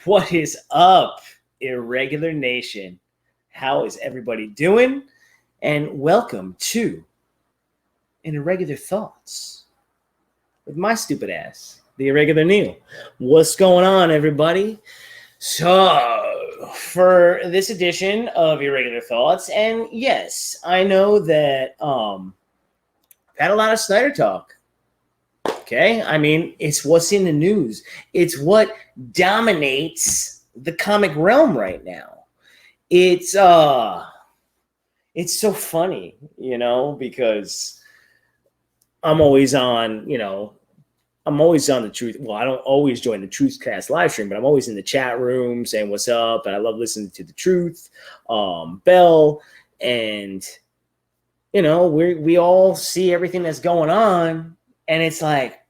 What is up, Irregular Nation? How is everybody doing? And welcome to an Irregular Thoughts with my stupid ass, the Irregular Neil. What's going on, everybody? So, for this edition of Irregular Thoughts, and yes, I know that had a lot of Snyder talk. Okay, I mean, it's what's in the news. It's what dominates the comic realm right now. It's so funny, because I'm always on, I'm always on the truth. Well, I don't always join the Truthcast live stream, but I'm always in the chat room saying what's up, and I love listening to the Truth, Bell, and we all see everything that's going on. And it's like,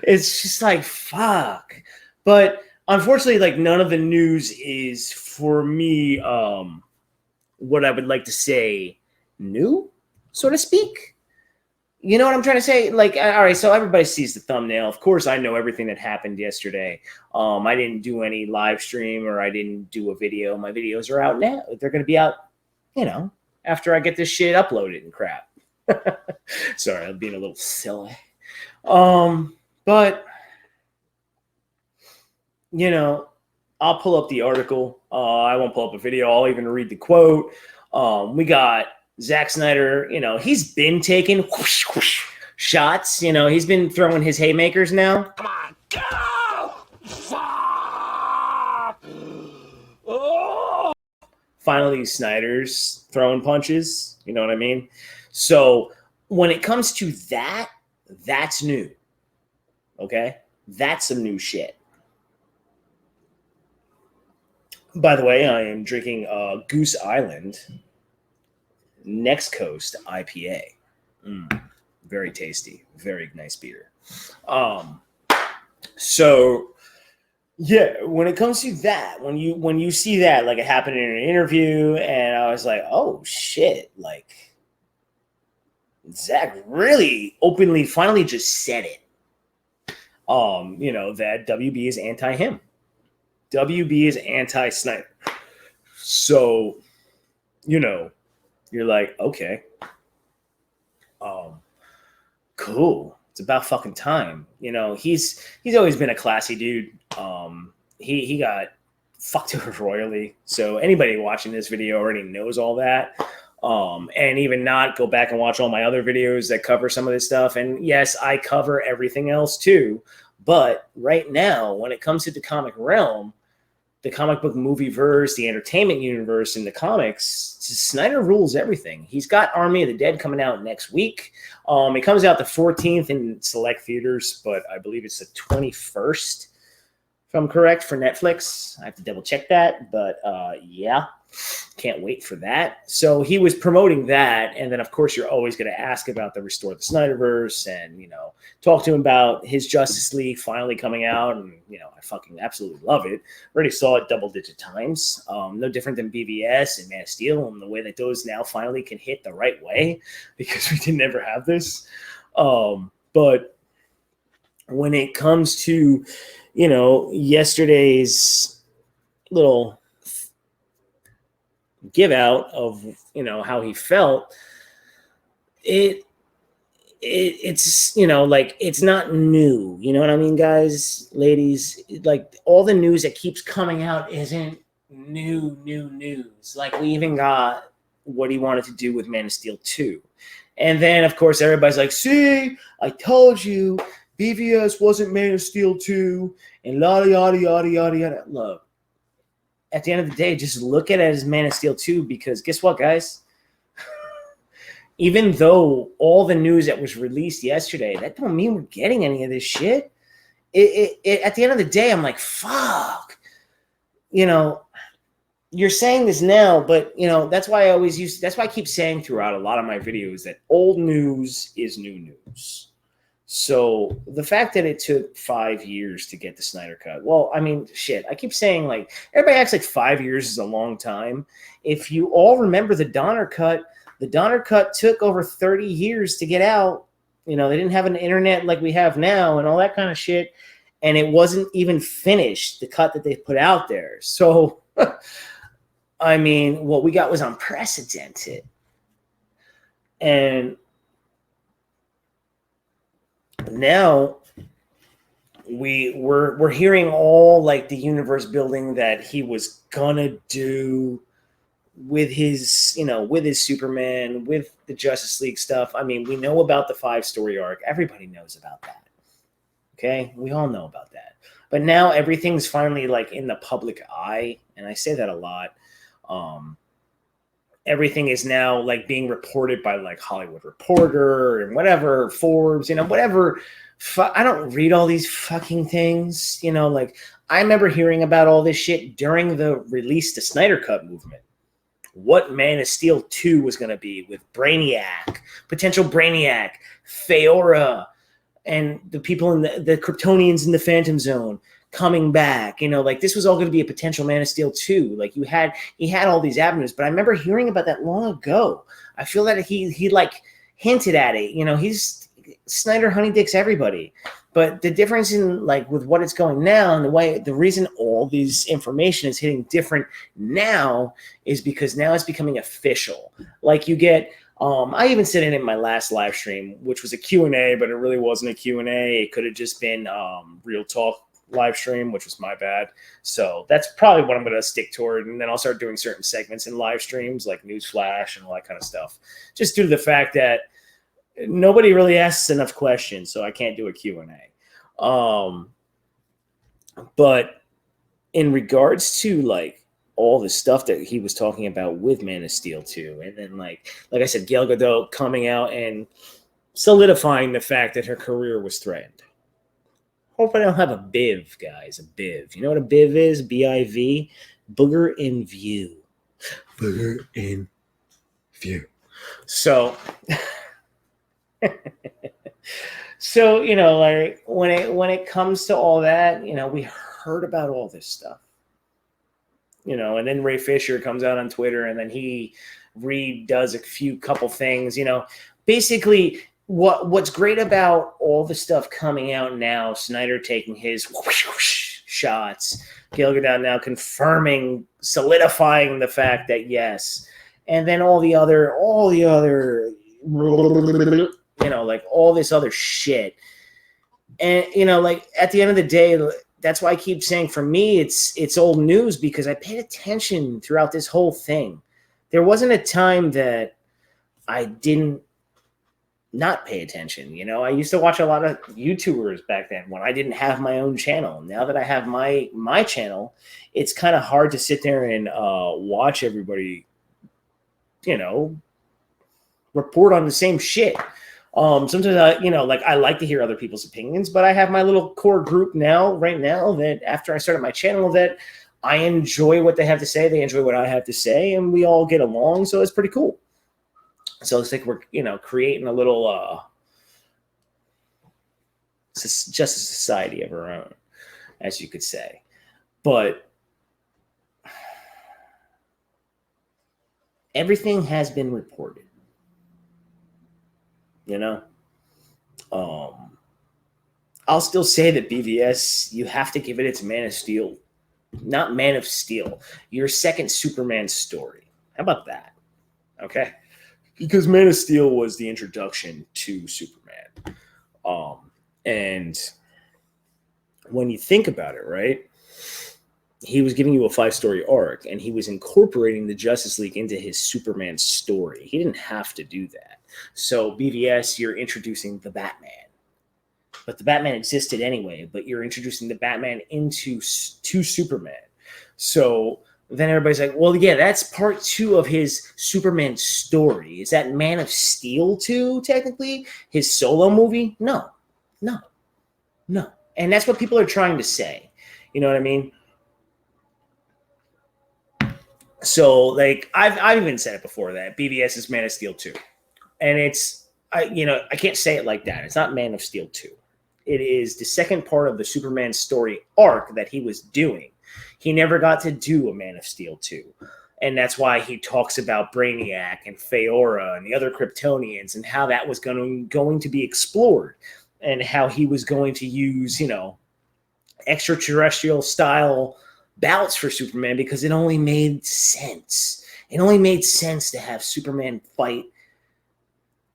it's just like, fuck. But unfortunately, like, none of the news is, for me, what I would like to say, new, so to speak. You know what I'm trying to say? Like, all right, so everybody sees the thumbnail. Of course, I know everything that happened yesterday. I didn't do any live stream, or I didn't do a video. My videos are out now. They're going to be out, after I get this shit uploaded and crap. Sorry, I'm being a little silly. But, I'll pull up the article. I won't pull up a video. I'll even read the quote. We got Zack Snyder, he's been taking whoosh, whoosh, shots. He's been throwing his haymakers now. Come on, go! Oh! Finally, Snyder's throwing punches. You know what I mean? So when it comes to that, that's new. Okay? That's some new shit. By the way, I am drinking Goose Island Next Coast IPA. Very tasty. Very nice beer. So yeah, when it comes to that, when you see that, like, it happened in an interview, and I was like, oh shit, like, Zack really openly finally just said it. That WB is anti-him. WB is anti-Snyder. So, you're like, okay. Cool. It's about fucking time. He's always been a classy dude. He got fucked over royally. So anybody watching this video already knows all that. And even not, go back and watch all my other videos that cover some of this stuff. And yes, I cover everything else too. But right now, when it comes to the comic realm, the comic book movie verse, the entertainment universe, and the comics, Snyder rules everything. He's got Army of the Dead coming out next week. It comes out the 14th in select theaters, but I believe it's the 21st, if I'm correct, for Netflix. I have to double check that, but yeah, can't wait for that. So he was promoting that, and then of course you're always going to ask about the Restore the Snyderverse, and talk to him about his Justice League finally coming out, and I fucking absolutely love it. Already saw it double-digit times. No different than BVS and Man of Steel, and the way that those now finally can hit the right way, because we didn't ever have this. But when it comes to yesterday's little give out of how he felt, it's like, it's not new. You know what I mean, guys, ladies? Like, all the news that keeps coming out isn't new news. Like, we even got what he wanted to do with Man of Steel 2. And then, of course, everybody's like, see, I told you BVS wasn't Man of Steel 2, and yada, yada, yada, yada, yada. Look, at the end of the day, just look at it as Man of Steel 2, because guess what, guys? Even though all the news that was released yesterday, that don't mean we're getting any of this shit. At the end of the day, I'm like, fuck. You're saying this now, but that's why I keep saying throughout a lot of my videos that old news is new news. So the fact that it took 5 years to get the Snyder Cut, well, I mean, shit, I keep saying, like, everybody acts like 5 years is a long time. If you all remember the Donner Cut took over 30 years to get out. You know, they didn't have an internet like we have now and all that kind of shit. And it wasn't even finished, the cut that they put out there. So, I mean, what we got was unprecedented. And now we're hearing all like the universe building that he was gonna do with his, you know, with his Superman, with the Justice League stuff. I mean, we know about the 5-story arc. Everybody knows about that. Okay, we all know about that. But now everything's finally like in the public eye, and I say that a lot. Everything is now like being reported by like Hollywood Reporter and whatever, Forbes, you know, whatever. I don't read all these fucking things, you know. Like, I remember hearing about all this shit during the release, the Snyder Cut movement. What Man of Steel 2 was going to be with Brainiac, potential Brainiac, Feora, and the people in the Kryptonians in the Phantom Zone coming back. You know, like, this was all going to be a potential Man of Steel 2. Like, he had all these avenues, but I remember hearing about that long ago. I feel that he like hinted at it. You know, Snyder honeydicks everybody. But the difference in like with what it's going now and the reason all these information is hitting different now is because now it's becoming official. Like, you get, I even said it in my last live stream, which was a Q&A, but it really wasn't a Q&A. It could have just been real talk live stream, which was my bad. So that's probably what I'm going to stick toward. And then I'll start doing certain segments in live streams like News Flash and all that kind of stuff. Just due to the fact that nobody really asks enough questions, so I can't do a Q&A. But in regards to like all the stuff that he was talking about with Man of Steel 2, and then like I said, Gal Gadot coming out and solidifying the fact that her career was threatened. Hope I don't have a BIV, guys. A BIV. You know what a BIV is? BIV? Booger in view. Booger in view. So... So, you know, like when it comes to all that, you know, we heard about all this stuff, you know, and then Ray Fisher comes out on Twitter and then he redoes a couple things, you know. Basically, what's great about all the stuff coming out now, Snyder taking his shots, Gal Gadot now confirming, solidifying the fact that yes, and then all the other you know, like all this other shit. And, you know, like at the end of the day, that's why I keep saying for me, it's old news because I paid attention throughout this whole thing. There wasn't a time that I didn't not pay attention. You know, I used to watch a lot of YouTubers back then when I didn't have my own channel. Now that I have my channel, it's kind of hard to sit there and watch everybody, you know, report on the same shit. Sometimes I like to hear other people's opinions, but I have my little core group right now that after I started my channel that I enjoy what they have to say. They enjoy what I have to say, and we all get along. So it's pretty cool. So it's like we're, you know, creating a little, just a society of our own, as you could say. But everything has been reported. You know, I'll still say that BVS, you have to give it its Man of Steel, not Man of Steel, your second Superman story. How about that? Okay. Because Man of Steel was the introduction to Superman. And when you think about it, right, he was giving you a 5-story arc and he was incorporating the Justice League into his Superman story. He didn't have to do that. So BVS, you're introducing the Batman. But the Batman existed anyway, but you're introducing the Batman to Superman. So then everybody's like, well, yeah, that's part 2 of his Superman story. Is that Man of Steel 2, technically? His solo movie? No. And that's what people are trying to say. You know what I mean? So, like, I've even said it before that BVS is Man of Steel 2. And I can't say it like that. It's not Man of Steel 2. It is the second part of the Superman story arc that he was doing. He never got to do a Man of Steel 2. And that's why he talks about Brainiac and Feora and the other Kryptonians and how that was going to be explored and how he was going to use, you know, extraterrestrial style bouts for Superman because it only made sense. It only made sense to have Superman fight,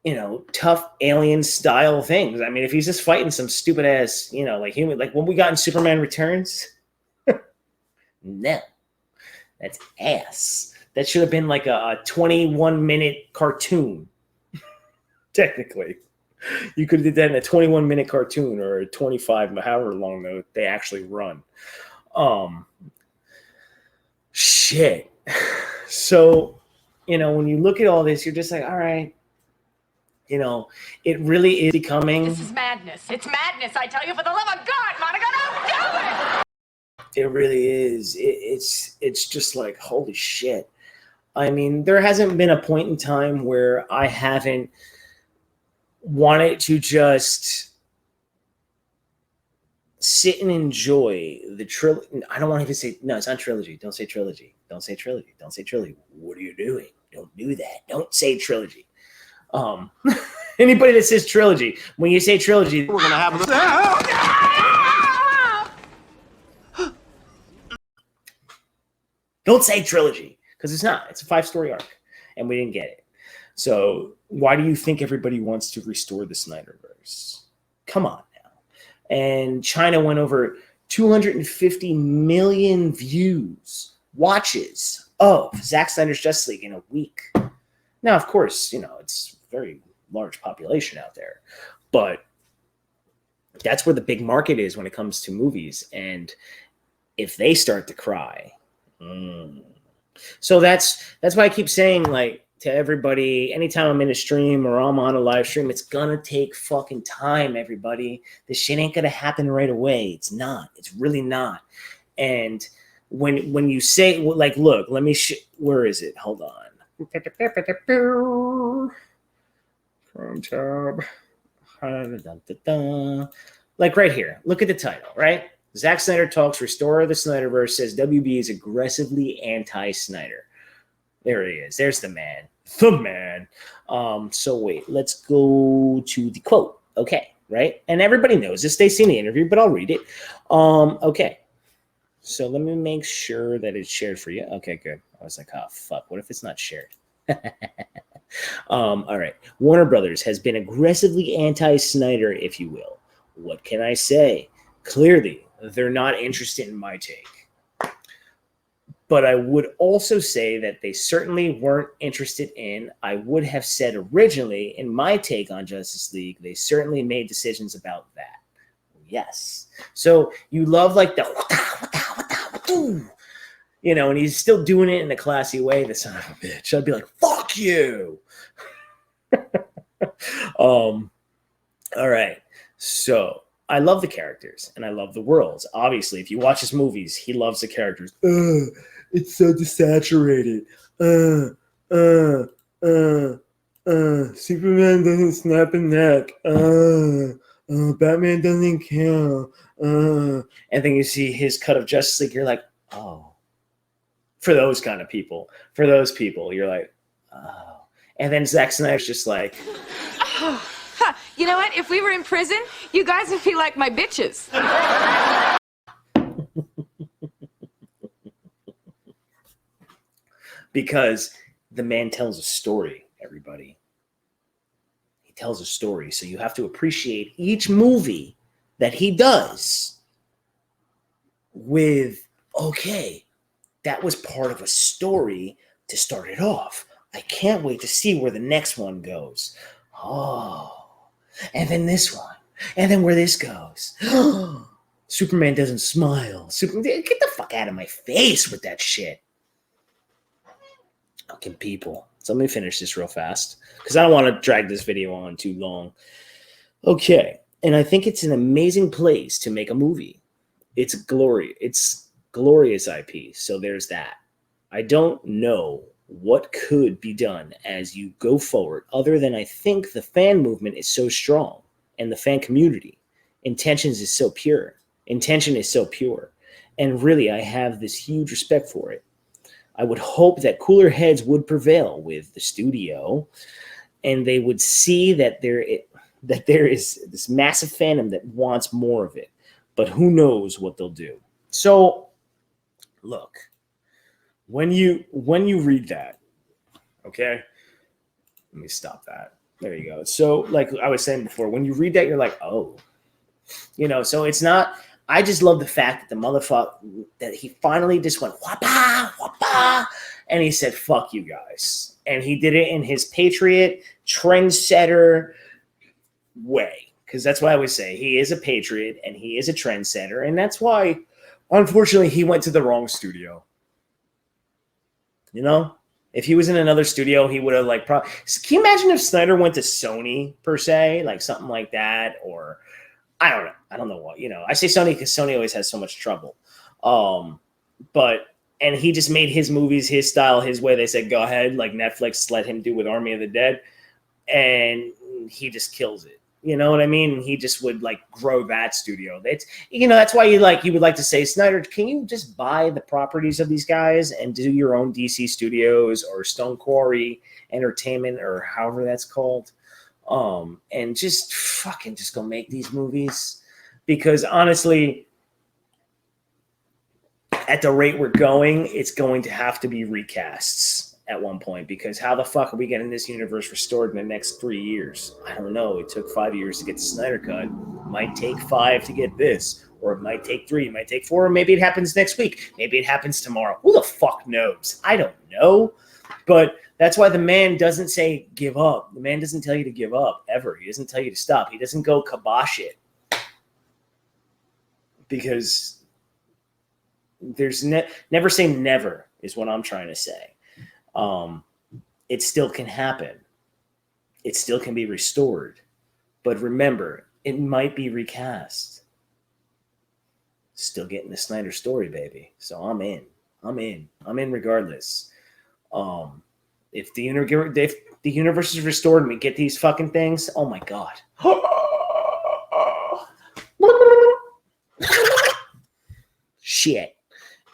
you know, tough alien style things. I mean, if he's just fighting some stupid ass, you know, like human, like when we got in Superman Returns, no, that's ass. That should have been like a 21-minute cartoon. Technically, you could have did that in a 21-minute cartoon or a 25, however long they actually run. Shit. So, you know, when you look at all this, you're just like, all right, you know, it really is becoming. This is madness. It's madness. I tell you, for the love of God, Monica, don't do it. It really is. It's just like, holy shit. I mean, there hasn't been a point in time where I haven't wanted to just sit and enjoy the trilogy. I don't want to even say, no, it's not trilogy. Don't say trilogy. Don't say trilogy. Don't say trilogy. What are you doing? Don't do that. Don't say trilogy. Anybody that says trilogy, when you say trilogy, we're going to have don't say trilogy, because it's not. It's a 5-story arc, and we didn't get it. So why do you think everybody wants to restore the Snyderverse? Come on now. And China went over 250 million watches of Zack Snyder's Justice League in a week. Now, of course, you know, it's a very large population out there, but that's where the big market is when it comes to movies. And if they start to cry, so that's why I keep saying, like, to everybody, anytime I'm in a stream or I'm on a live stream, it's gonna take fucking time, everybody. This shit ain't gonna happen right away. It's not. It's really not. And when you say, like, look, let me where is it? Hold on. From tab. Like right here. Look at the title, right? Zack Snyder talks Restore the Snyderverse, says WB is aggressively anti-Snyder. There he is. There's the man. The man. So wait, let's go to the quote. Okay, right? And everybody knows this. They've seen the interview, but I'll read it. Okay. So let me make sure that it's shared for you. Okay, good. I was like, oh, fuck. What if it's not shared? All right. Warner Brothers has been aggressively anti-Snyder, if you will. What can I say? Clearly, they're not interested in my take. But I would also say that they certainly weren't interested in, I would have said originally, in my take on Justice League, they certainly made decisions about that. Yes. So you love like the, you know, and he's still doing it in a classy way, the son of a bitch. I'd be like, fuck you. All right. So I love the characters and I love the worlds. Obviously, if you watch his movies, he loves the characters. It's so desaturated. Superman doesn't snap a neck. Batman doesn't kill. And then you see his cut of Justice League, you're like, oh. For those kind of people. For those people, you're like, oh. And then Zack Snyder's just like, oh. You know what? If we were in prison, you guys would be like my bitches. Because the man tells a story, everybody. He tells a story. So you have to appreciate each movie that he does with, okay, that was part of a story to start it off. I can't wait to see where the next one goes. Oh. And then this one. And then where this goes. Superman doesn't smile. Superman, get the fuck out of my face with that shit. Fucking people. So let me finish this real fast because I don't want to drag this video on too long. Okay. And I think it's an amazing place to make a movie. It's glorious IP. So there's that. I don't know what could be done as you go forward other than I think the fan movement is so strong and the fan community. Intention is so pure. And really, I have this huge respect for it. I would hope that cooler heads would prevail with the studio, and they would see that there is this massive fandom that wants more of it. But who knows what they'll do. So, look, when you read that, okay, let me stop that. There you go. So, like I was saying before, when you read that, you're like, oh, so it's not. I just love the fact that the motherfucker, that he finally just went whapa, whapa, and he said, fuck you guys. And he did it in his patriot, trendsetter way. Because that's what I always say. He is a patriot and he is a trendsetter. And that's why, unfortunately, he went to the wrong studio. If he was in another studio, he would have can you imagine if Snyder went to Sony per se, like something like that, or I don't know. I don't know what, I say Sony because Sony always has so much trouble. And he just made his movies, his style, his way. They said, go ahead, like Netflix let him do with Army of the Dead. And he just kills it. You know what I mean? He just would grow that studio. That's why you would like to say, Snyder, can you just buy the properties of these guys and do your own DC Studios or Stone Quarry Entertainment or however that's called? And just fucking just go make these movies, because honestly, at the rate we're going, it's going to have to be recasts at one point, because how the fuck are we getting this universe restored in the next 3 years? I don't know. It took 5 years to get the Snyder Cut. It might take 5 to get this, or it might take 3, it might take 4, or maybe it happens next week. Maybe it happens tomorrow. Who the fuck knows? I don't know. But that's why the man doesn't say give up. The man doesn't tell you to give up ever. He doesn't tell you to stop. He doesn't go kibosh it. Because there's never say never is what I'm trying to say. It still can happen. It still can be restored. But remember, it might be recast. Still getting the Snyder story, baby. So I'm in. I'm in regardless. If the universe is restored and we get these fucking things, oh my God. Shit.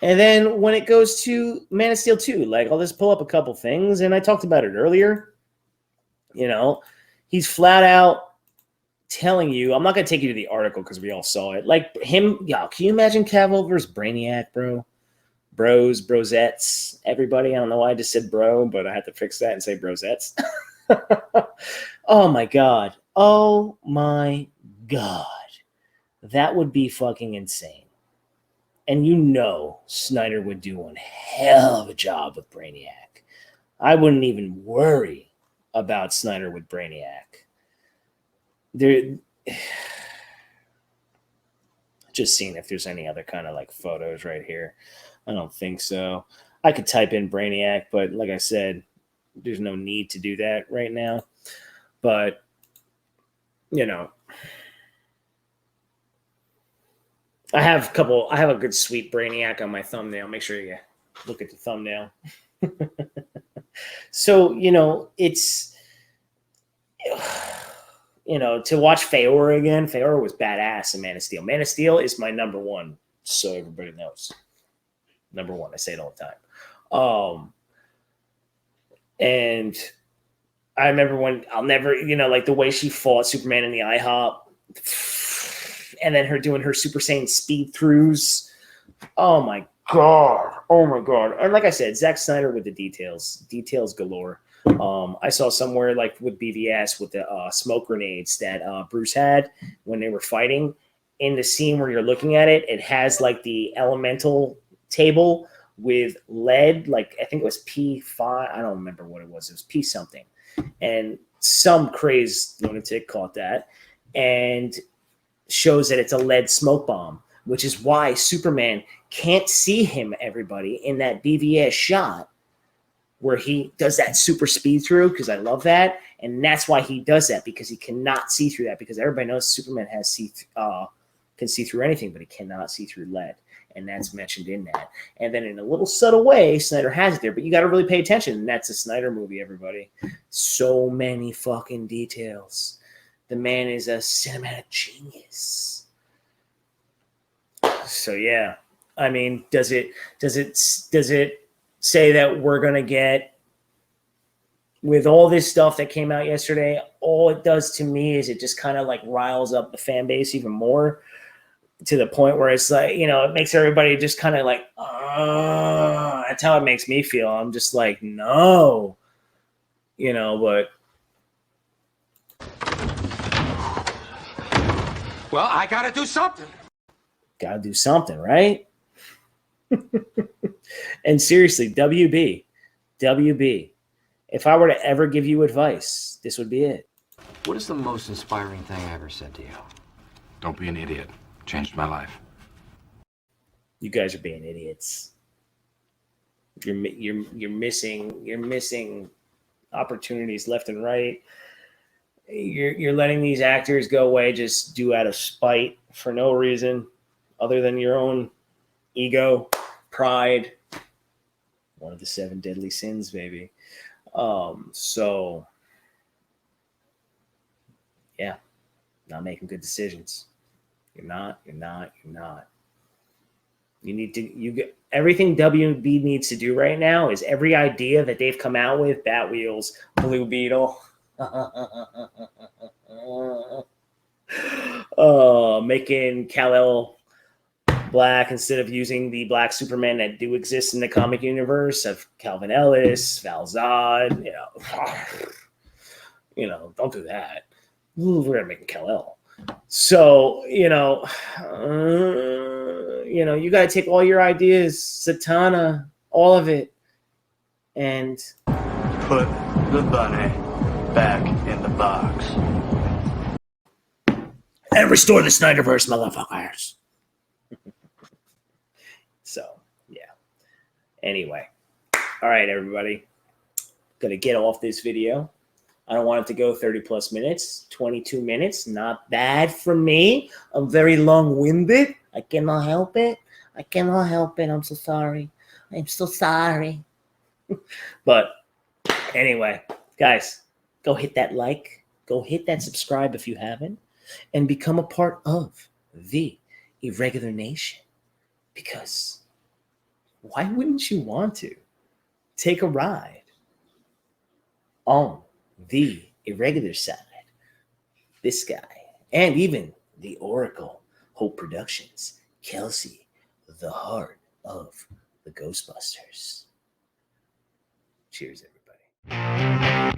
And then when it goes to Man of Steel 2, I'll just pull up a couple things, and I talked about it earlier. He's flat out telling you, I'm not going to take you to the article because we all saw it. Can you imagine Cavill versus Brainiac, bro? Brosettes, everybody. I don't know why I just said bro, but I had to fix that and say brosettes. Oh my God. Oh my God. That would be fucking insane. And Snyder would do one hell of a job with Brainiac. I wouldn't even worry about Snyder with Brainiac. Just seeing if there's any other kind of photos right here. I don't think so. I could type in Brainiac, but like I said, there's no need to do that right now. But, I have a good sweet Brainiac on my thumbnail. Make sure you look at the thumbnail. So, it's, to watch Feora again. Feora was badass in Man of Steel. Man of Steel is my number one, so everybody knows. Number one. I say it all the time. And I remember the way she fought Superman in the IHOP, and then her doing her Super Saiyan speed throughs. Oh my God. And like I said, Zack Snyder with the details galore. I saw somewhere with BVS with the smoke grenades that Bruce had when they were fighting. In the scene where you're looking at it, it has the elemental table with lead, I think it was P5. I don't remember what it was. It was P something. And some crazed lunatic caught that and shows that it's a lead smoke bomb, which is why Superman can't see him, everybody, in that BVS shot where he does that super speed through, because I love that. And that's why he does that, because he cannot see through that, because everybody knows Superman can see through anything, but he cannot see through lead. And that's mentioned in that. And then in a little subtle way, Snyder has it there, but you got to really pay attention. And that's a Snyder movie, everybody. So many fucking details. The man is a cinematic genius. So yeah, I mean, does it say that we're going to get, with all this stuff that came out yesterday, all it does to me is it just kind of like riles up the fan base even more, to the point where it's like, you know, it makes everybody just kind of like, that's how it makes me feel. I'm just like, no, you know, but. Well, I got to do something. Got to do something, right? And seriously, WB, if I were to ever give you advice, this would be it. What is the most inspiring thing I ever said to you? Don't be an idiot. Changed my life. You guys are being idiots. You're missing opportunities left and right. You're letting these actors go away just due out of spite for no reason other than your own ego, pride. One of the 7 deadly sins, baby. So yeah, not making good decisions. You're not. You need to, everything WB needs to do right now is every idea that they've come out with, Bat Wheels, Blue Beetle, making Kal-El black instead of using the black Superman that do exist in the comic universe of Calvin Ellis, Val Zod, don't do that. We're gonna make Kal-El. So, you got to take all your ideas, Satana, all of it, and put the bunny back in the box. And restore the Snyderverse, motherfuckers. So, yeah. Anyway. All right, everybody. Gonna get off this video. I don't want it to go 30 plus minutes, 22 minutes. Not bad for me. I'm very long-winded. I cannot help it. I'm so sorry. But anyway, guys, go hit that like. Go hit that subscribe if you haven't. And become a part of the Irregular Nation. Because why wouldn't you want to take a ride on the irregular side? This guy, and even the Oracle, Hope Productions, Kelsey, the heart of the Ghostbusters. Cheers, everybody.